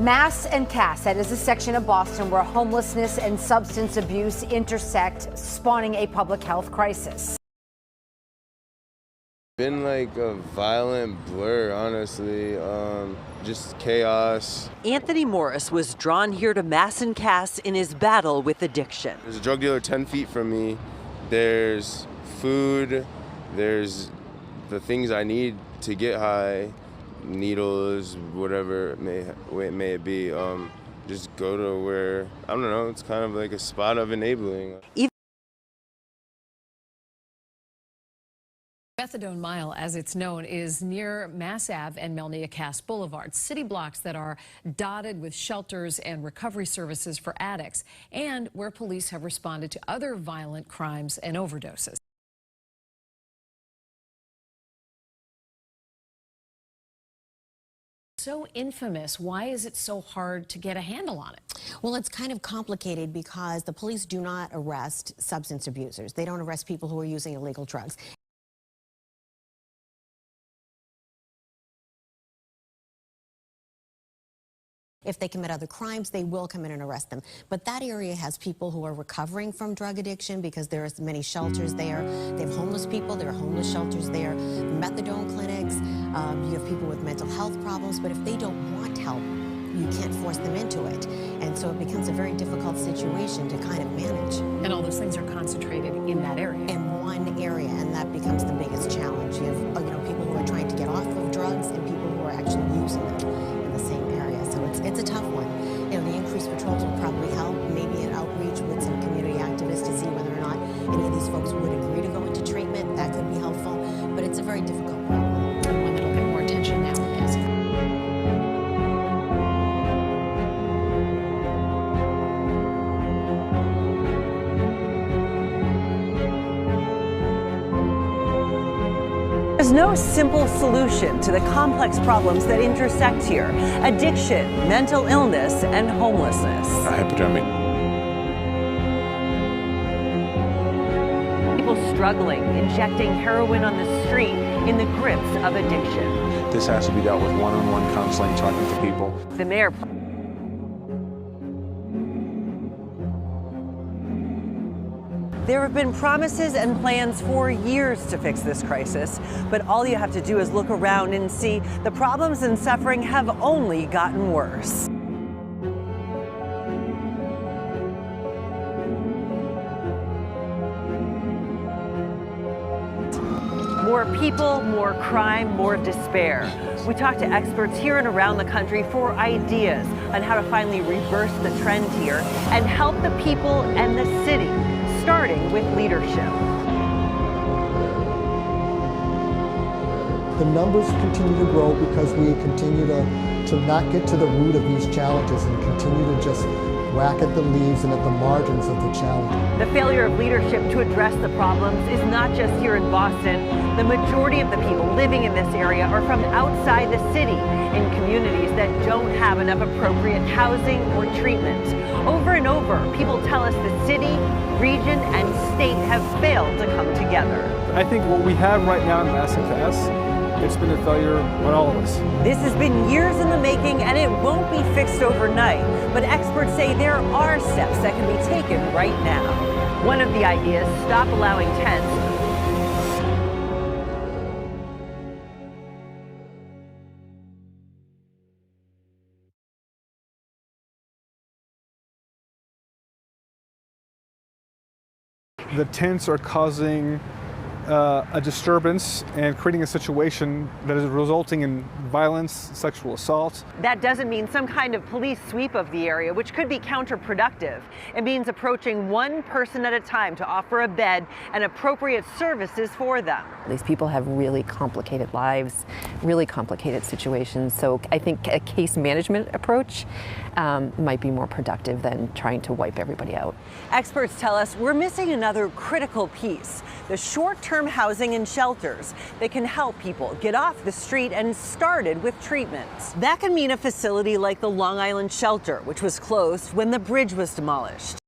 Mass and Cass, that is a section of Boston where homelessness and substance abuse intersect, spawning a public health crisis. Been like a violent blur, honestly. Just chaos. Anthony Morris was drawn here to Mass and Cass in his battle with addiction. There's a drug dealer 10 feet from me. There's food. There's the things I need to get high. Needles, whatever it may be. Just go to where, I don't know, it's kind of like a spot of enabling. Methedone Mile, as it's known, is near Mass Ave and Melnia Cass Boulevard, city blocks that are dotted with shelters and recovery services for addicts, and where police have responded to other violent crimes and overdoses. So infamous. Why is it so hard to get a handle on it? Well, it's kind of complicated because the police do not arrest substance abusers. They don't arrest people who are using illegal drugs. If they commit other crimes, they will come in and arrest them. But that area has people who are recovering from drug addiction because there are many shelters there. They have homeless people. There are homeless shelters there. Methadone clinics. You have people with mental health problems. But if they don't want help, you can't force them into it. And so it becomes a very difficult situation to kind of manage. And all those things are concentrated in that area. In one area, and that becomes the biggest challenge. You have, people who are trying to get off of drugs and people who are actually using them in the same area. So it's a tough one. The increased patrols will probably help, maybe an outreach with some community activists to see whether or not any of these folks would agree to go into treatment. That could be helpful, but it's a very difficult problem. And one that'll get more attention now, I guess. There's no simple solution to the complex problems that intersect here: addiction, mental illness, and homelessness. Hypodermic. People struggling, injecting heroin on the street in the grips of addiction. This has to be dealt with one-on-one counseling, talking to people. The mayor There have been promises and plans for years to fix this crisis, but all you have to do is look around and see the problems and suffering have only gotten worse. More people, more crime, more despair. We talked to experts here and around the country for ideas on how to finally reverse the trend here and help the people and the city, starting with leadership. The numbers continue to grow because we continue to not get to the root of these challenges and continue to just whack at the leaves and at the margins of the challenge. The failure of leadership to address the problems is not just here in Boston. The majority of the people living in this area are from outside the city, in communities that don't have enough appropriate housing or treatment. Over and over, people tell us the city, region, and state have failed to come together. I think what we have right now in Mass and Cass, it's been a failure on all of us. This has been years in the making, and it won't be fixed overnight. But experts say there are steps that can be taken right now. One of the ideas: stop allowing tents. The tents are causing a disturbance and creating a situation that is resulting in violence, sexual assault. That doesn't mean some kind of police sweep of the area, which could be counterproductive. It means approaching one person at a time to offer a bed and appropriate services for them. These people have really complicated lives, really complicated situations. So I think a case management approach might be more productive than trying to wipe everybody out. Experts tell us we're missing another critical piece: the short-term housing and shelters that can help people get off the street and started with treatments. That can mean a facility like the Long Island Shelter, which was closed when the bridge was demolished.